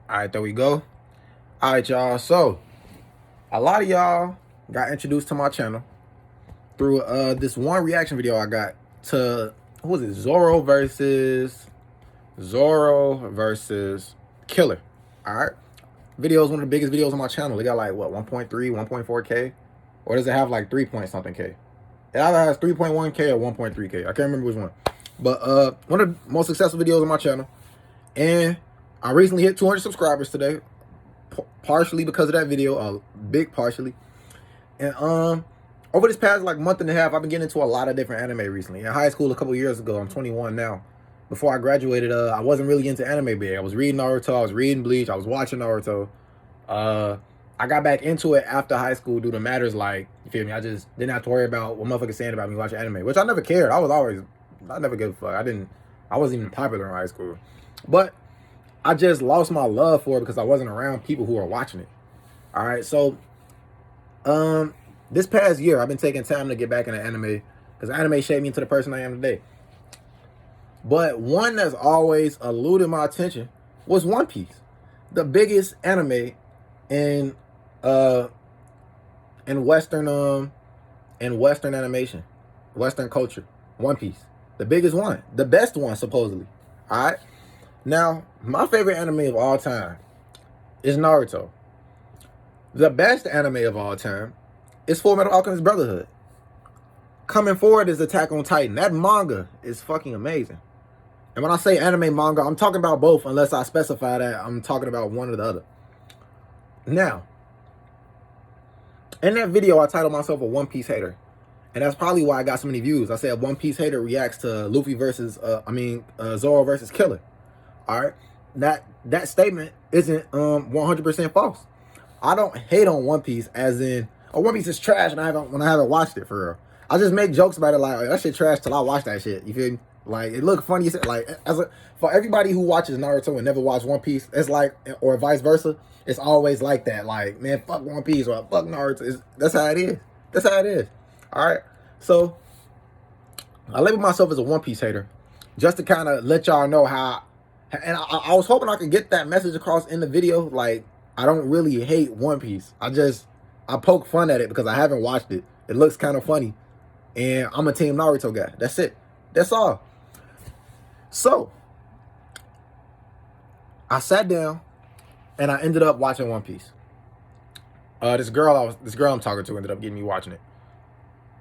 All right, there we go. All right, y'all. So, a lot of y'all got introduced to my channel through this one reaction video I got to, who was it? Zoro versus Killer. All right. Video is one of the biggest videos on my channel. It got like, what, 1.3, 1.4K? Or does it have like 3 point something K? It either has 3.1K or 1.3K. I can't remember which one. But one of the most successful videos on my channel. And I recently hit 200 subscribers today. Partially because of that video, big partially. And over this past like month and a half, I've been getting into a lot of different anime recently. In high school a couple years ago, I'm 21 now. Before I graduated, I wasn't really into anime big. I was reading Naruto, I was reading Bleach, I was watching Naruto. I got back into it after high school due to matters like, you feel me? I just didn't have to worry about what motherfuckers saying about me watching anime, which I never cared. I never gave a fuck. I wasn't even popular in high school. But I just lost my love for it because I wasn't around people who were watching it. All right, so this past year I've been taking time to get back into anime because anime shaped me into the person I am today. But one that's always eluded my attention was One Piece, the biggest anime in Western animation, Western culture. One Piece, the biggest one, the best one supposedly. All right. Now, my favorite anime of all time is Naruto. The best anime of all time is Fullmetal Alchemist Brotherhood. Coming forward is Attack on Titan. That manga is fucking amazing. And when I say anime manga, I'm talking about both, unless I specify that I'm talking about one or the other. Now, in that video, I titled myself a One Piece hater. And that's probably why I got so many views. I said One Piece hater reacts to Luffy versus, Zoro versus Killer. All right, that statement isn't 100% false. I don't hate on One Piece as in, oh, One Piece is trash when I haven't watched it for real. I just make jokes about it like, oh, that shit trash till I watch that shit. You feel me? Like, it look funny. Like, for everybody who watches Naruto and never watched One Piece, it's like, or vice versa, it's always like that. Like, man, fuck One Piece or fuck Naruto. That's how it is. That's how it is. All right. So I label myself as a One Piece hater just to kind of let y'all know how. And I was hoping I could get that message across in the video. Like, I don't really hate One Piece. I poke fun at it because I haven't watched it. It looks kind of funny. And I'm a Team Naruto guy. That's it. That's all. So, I sat down and I ended up watching One Piece. This girl I'm talking to ended up getting me watching it.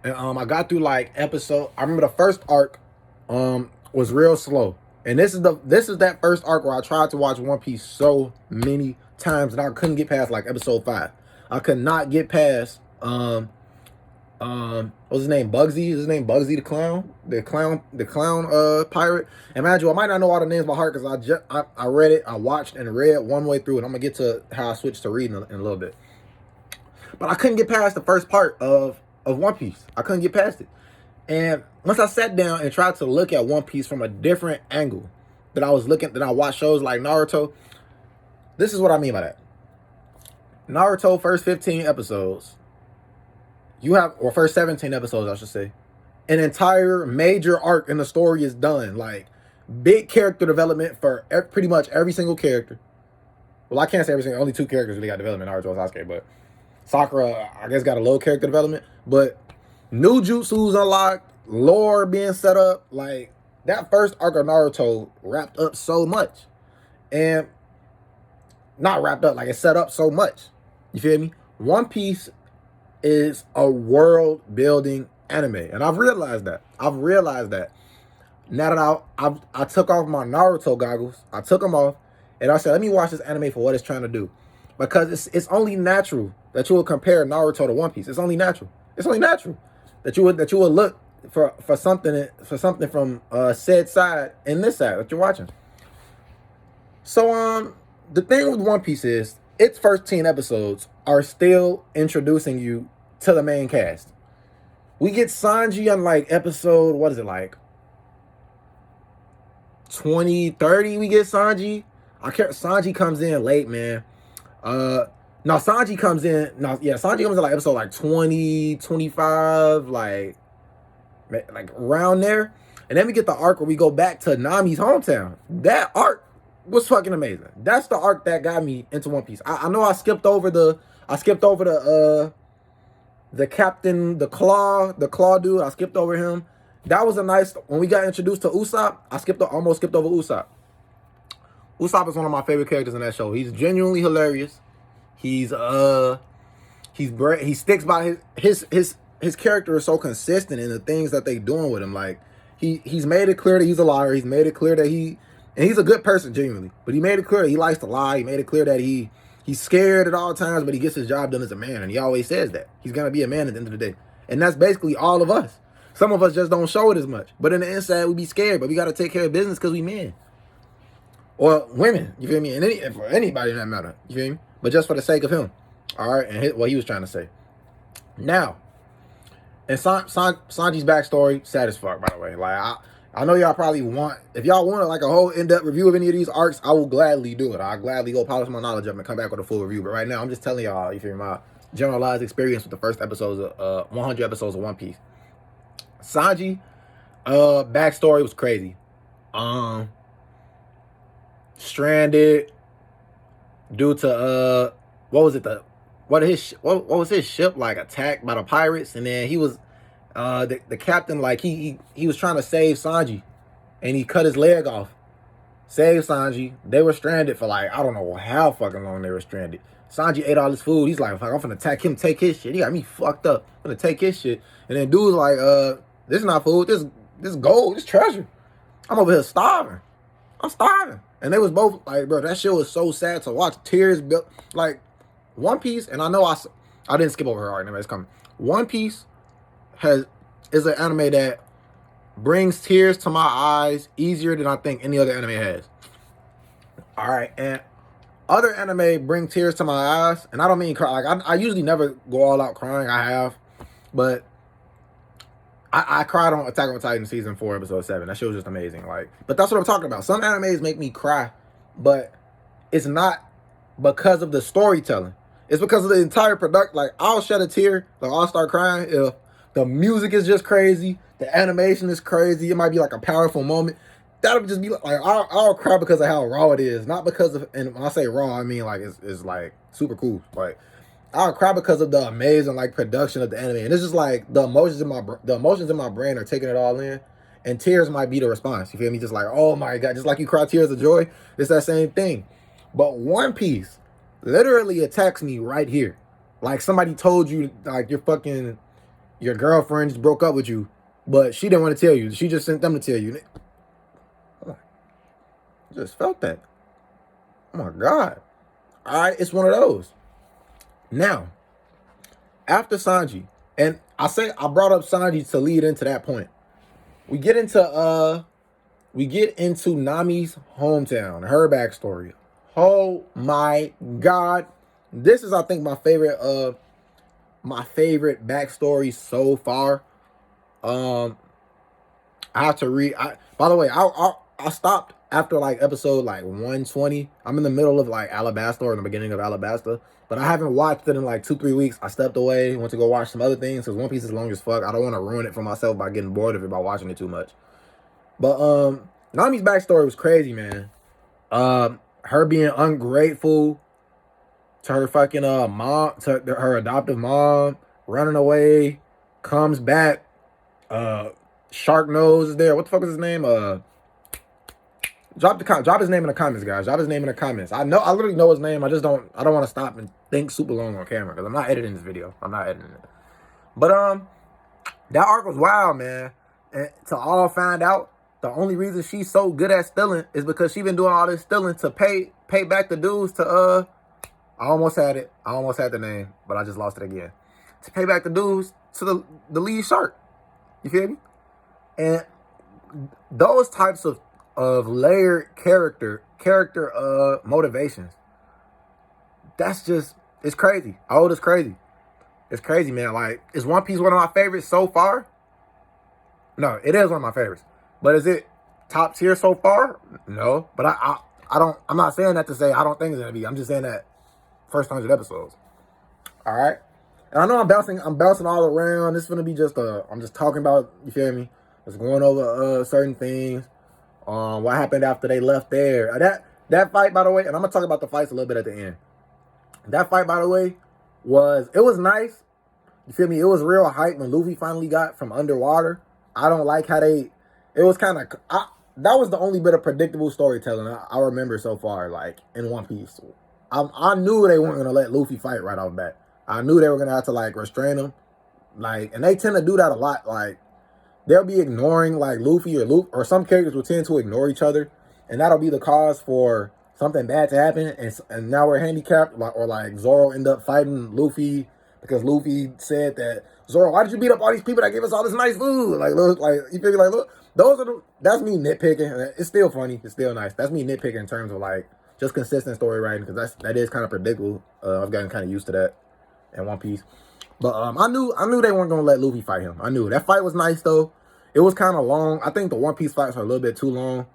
And I got through like I remember the first arc was real slow. And this is that first arc where I tried to watch One Piece so many times and I couldn't get past like episode 5. I could not get past what's his name? Bugsy? Is his name Bugsy the clown? The clown pirate. And mind you, I might not know all the names by heart because I read it, I watched and read one way through, and I'm gonna get to how I switched to reading in a little bit. But I couldn't get past the first part of One Piece. I couldn't get past it. And once I sat down and tried to look at One Piece from a that I watched shows like Naruto, this is what I mean by that. Naruto, first 15 episodes, or first 17 episodes, I should say, an entire major arc in the story is done. Like, big character development for pretty much every single character. Well, I can't say every single, only 2 characters really got development, Naruto and Sasuke, but Sakura, I guess, got a low character development, but new jutsus unlocked, lore being set up. Like, that first arc of Naruto wrapped up so much. And not wrapped up, like, it's set up so much. You feel me? One Piece is a world building anime. And I've realized that. Now that I took off my Naruto goggles, I took them off, and I said, let me watch this anime for what it's trying to do. Because it's only natural that you will compare Naruto to One Piece. It's only natural. It's only natural that you would look for something from said side and this side that you're watching. So the thing with One Piece is its first 10 episodes are still introducing you to the main cast. We get Sanji on like episode, what is it, like 20, 30? We get Sanji. Sanji comes in late, man. Sanji comes in like episode like 20, 25, like around there. And then we get the arc where we go back to Nami's hometown. That arc was fucking amazing. That's the arc that got me into One Piece. I know I skipped over the captain, the claw dude. I skipped over him. That was a nice, when we got introduced to Usopp, almost skipped over Usopp. Usopp is one of my favorite characters in that show. He's genuinely hilarious. He sticks by his character is so consistent in the things that they doing with him. Like he's made it clear that he's a liar. He's made it clear that he's a good person genuinely. But he made it clear that he likes to lie. He made it clear that he's scared at all times, but he gets his job done as a man, and he always says that he's gonna be a man at the end of the day. And that's basically all of us. Some of us just don't show it as much, but in the inside we be scared. But we got to take care of business because we men or women. You feel me? And for anybody in that matter. You feel me? But just for the sake of him. All right, and what he was trying to say. Now, and Sanji's backstory, sad as fuck, by the way. Like, I know y'all probably want, if y'all want like a whole in-depth review of any of these arcs, I will gladly do it. I'll gladly go polish my knowledge up and come back with a full review. But right now, I'm just telling y'all, you feel me, my generalized experience with the first episodes of 100 episodes of One Piece. Sanji, backstory was crazy. Stranded due to what was his ship like attacked by the pirates, and then he was the captain, like he was trying to save Sanji, and he cut his leg off. Save Sanji. They were stranded for like, I don't know how fucking long they were stranded. Sanji ate all his food. He's like, fuck, I'm finna attack him, take his shit. He got me fucked up. I'm finna take his shit. And then dude's like, this is not food. This gold, this treasure. I'm over here starving. I'm starving. And they was both like, bro, that shit was so sad to watch. Tears built. Like, One Piece, and I know I didn't skip over her art. Anyway, it's coming. One Piece is an anime that brings tears to my eyes easier than I think any other anime has. All right, and other anime bring tears to my eyes, and I don't mean cry. Like, I usually never go all out crying. I have, but I cried on Attack on Titan season 4, episode 7. That shit was just amazing. Like, but that's what I'm talking about. Some animes make me cry, but it's not because of the storytelling. It's because of the entire product. Like, I'll shed a tear, like I'll start crying if the music is just crazy, the animation is crazy. It might be like a powerful moment. That'll just be like I'll cry because of how raw it is, not because of. And when I say raw, I mean like it's like super cool. Like, I'll cry because of the amazing like production of the anime, and it's just like the emotions in my brain are taking it all in, and tears might be the response. You feel me? Just like, oh my god, just like you cry tears of joy. It's that same thing. But One Piece literally attacks me right here. Like, somebody told you like your girlfriend just broke up with you, but she didn't want to tell you. She just sent them to tell you. I just felt that. Oh my god. All right, it's one of those. Now, after Sanji, and I brought up Sanji to lead into that point. We get into Nami's hometown, her backstory. Oh my god. This is, I think, my favorite backstory so far. I have to read. By the way, I stopped after like episode like 120. I'm in the middle of like Alabasta, or in the beginning of Alabasta, but I haven't watched it in like 2-3 weeks. I stepped away, went to go watch some other things because One Piece is long as fuck. I don't want to ruin it for myself by getting bored of it by watching it too much. But Nami's backstory was crazy, man. Her being ungrateful to her fucking mom, to her adoptive mom, running away, comes back. Shark Nose is there. What the fuck is his name? Drop his name in the comments, guys. Drop his name in the comments. I literally know his name. I don't want to stop and think super long on camera because I'm not editing this video. I'm not editing it. But that arc was wild, man. And to all find out, the only reason she's so good at stealing is because she been doing all this stealing to pay back the dues to I almost had it. I almost had the name, but I just lost it again. To pay back the dues to the lead shark. You feel me? And those types of layered character motivations, that's just, it's crazy. Oh, it's crazy. It's crazy, man. Like, is One Piece one of my favorites so far? No, it is one of my favorites. But is it top tier so far? No. But I'm not saying that to say I don't think it's gonna be. I'm just saying that first 100 episodes. All right. And I know I'm bouncing all around. This is gonna be just I'm just talking about, you feel me? Just going over certain things. What happened after they left there. That fight, by the way, and I'm gonna talk about the fights a little bit at the end. That fight, by the way, was nice. You feel me? It was real hype when Luffy finally got from underwater. I don't like how it was kind of, that was the only bit of predictable storytelling I remember so far, like, in One Piece. I knew they weren't going to let Luffy fight right off the bat. I knew they were going to have to, like, restrain him. Like, and they tend to do that a lot. Like, they'll be ignoring, like, Luffy or some characters will tend to ignore each other. And that'll be the cause for something bad to happen. And now we're handicapped, or like Zoro end up fighting Luffy because Luffy said that, Zoro, why did you beat up all these people that gave us all this nice food? Like, look, like, you feel like, look, that's me nitpicking. It's still funny. It's still nice. That's me nitpicking in terms of, like, just consistent story writing, because that is kind of predictable. I've gotten kind of used to that in One Piece. But I knew they weren't going to let Luffy fight him. I knew. That fight was nice, though. It was kind of long. I think the One Piece fights are a little bit too long.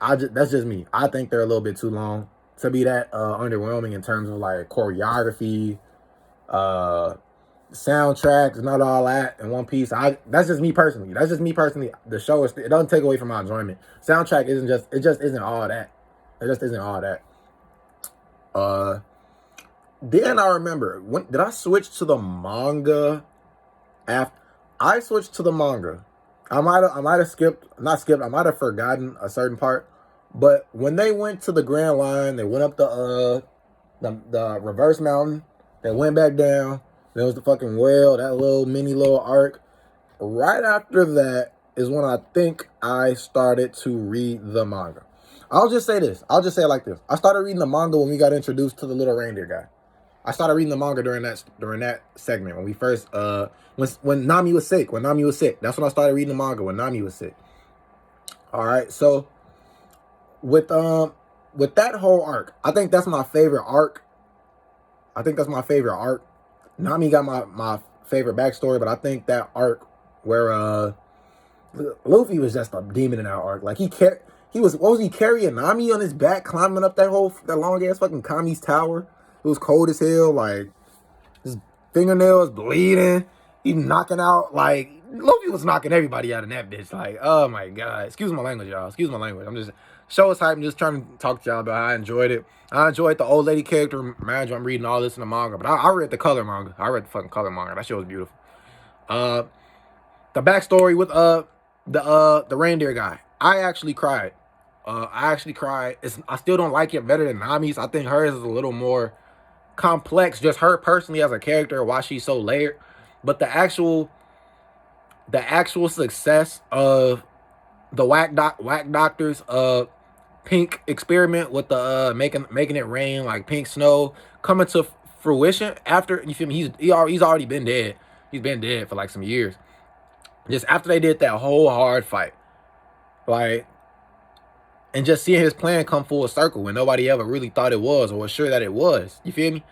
That's just me. I think they're a little bit too long to be that underwhelming in terms of, like, choreography, soundtracks, and not all that in One Piece. That's just me personally. The show it doesn't take away from my enjoyment. Soundtrack just isn't all that. It just isn't all that. Then I remember, did I switch to the manga? After I switched to the manga, I might have I might have forgotten a certain part. But when they went to the Grand Line, they went up the reverse mountain, they went back down. There was the fucking whale, that little arc. Right after that is when I think I started to read the manga. I'll just say this. I'll just say it like this. I started reading the manga when we got introduced to the little reindeer guy. I started reading the manga during that segment when we first when Nami was sick. That's when I started reading the manga, when Nami was sick. All right, so with that whole arc, I think that's my favorite arc. Nami got my favorite backstory, but I think that arc where Luffy was just a demon in that arc. Like, what was he carrying Nami on his back, climbing up that long ass fucking Kami's tower? It was cold as hell. Like, his fingernails bleeding. He knocking out, like, Luffy was knocking everybody out in that bitch. Like, oh my god. Excuse my language, y'all. Excuse my language. I'm just show us hype. I'm just trying to talk to y'all about how I enjoyed it. I enjoyed the old lady character. Mind you, I'm reading all this in the manga, but I read the color manga. I read the fucking color manga. That shit was beautiful. The backstory with the reindeer guy. I actually cried. I still don't like it better than Nami's. I think hers is a little more complex, just her personally as a character, why she's so layered. But the actual success of the whack doctor's pink experiment with the making it rain like pink snow coming to fruition after, you feel me, he's already been dead. He's been dead for like some years. Just after they did that whole hard fight, like, and just seeing his plan come full circle when nobody ever really thought it was or was sure that it was. You feel me?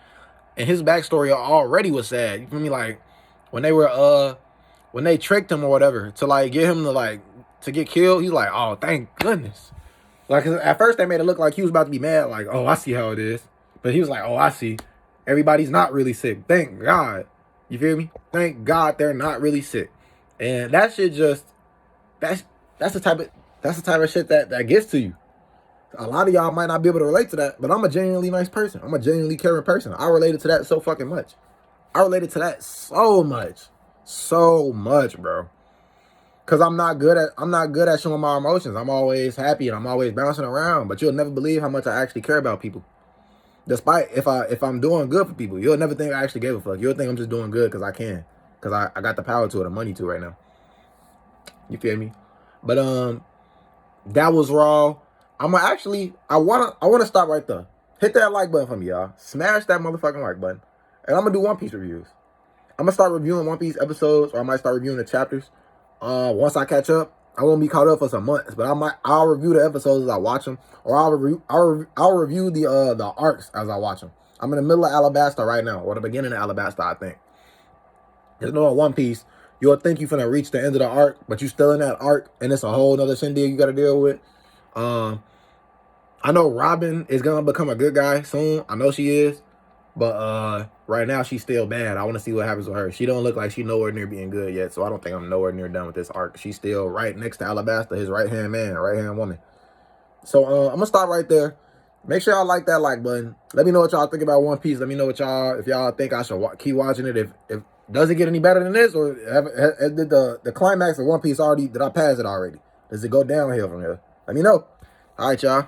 And his backstory already was sad. You feel me? Like, when they tricked him or whatever to, like, get him to get killed, he's like, oh, thank goodness. Like, at first they made it look like he was about to be mad, like, oh, I see how it is. But he was like, oh, I see. Everybody's not really sick. Thank God. You feel me? Thank God they're not really sick. And that shit just, that's the type of shit that gets to you. A lot of y'all might not be able to relate to that, but I'm a genuinely nice person. I'm a genuinely caring person. I related to that so fucking much. I related to that so much. So much, bro. Cause I'm not good at showing my emotions. I'm always happy and I'm always bouncing around, but you'll never believe how much I actually care about people. Despite if I'm doing good for people, you'll never think I actually gave a fuck. You'll think I'm just doing good because I can. Because I got the power to it, the money to right now. You feel me? But that was raw. I wanna stop right there. Hit that like button for me, y'all. Smash that motherfucking like button. And I'm gonna do One Piece reviews. I'm gonna start reviewing One Piece episodes, or I might start reviewing the chapters. Once I catch up, I won't be caught up for some months, but I'll review the episodes as I watch them, or I'll review the arcs as I watch them. I'm in the middle of Alabasta right now, or the beginning of Alabasta, I think. There's no One Piece. You'll think you're finna reach the end of the arc, but you're still in that arc, and it's a whole nother shindig you gotta deal with. I know Robin is gonna become a good guy soon. I know she is. But right now she's still bad. I want to see what happens with her. She don't look like she's nowhere near being good yet, so I don't think I'm nowhere near done with this arc. She's still right next to Alabasta, his right-hand man, right-hand woman. So I'm gonna stop right there. Make sure y'all like that like button. Let me know what y'all think about One Piece. Let me know what y'all, if y'all think I should keep watching it. If does it get any better than this, or did the climax of One Piece already? Did I pass it already? Does it go downhill from here? Let me know. All right, y'all.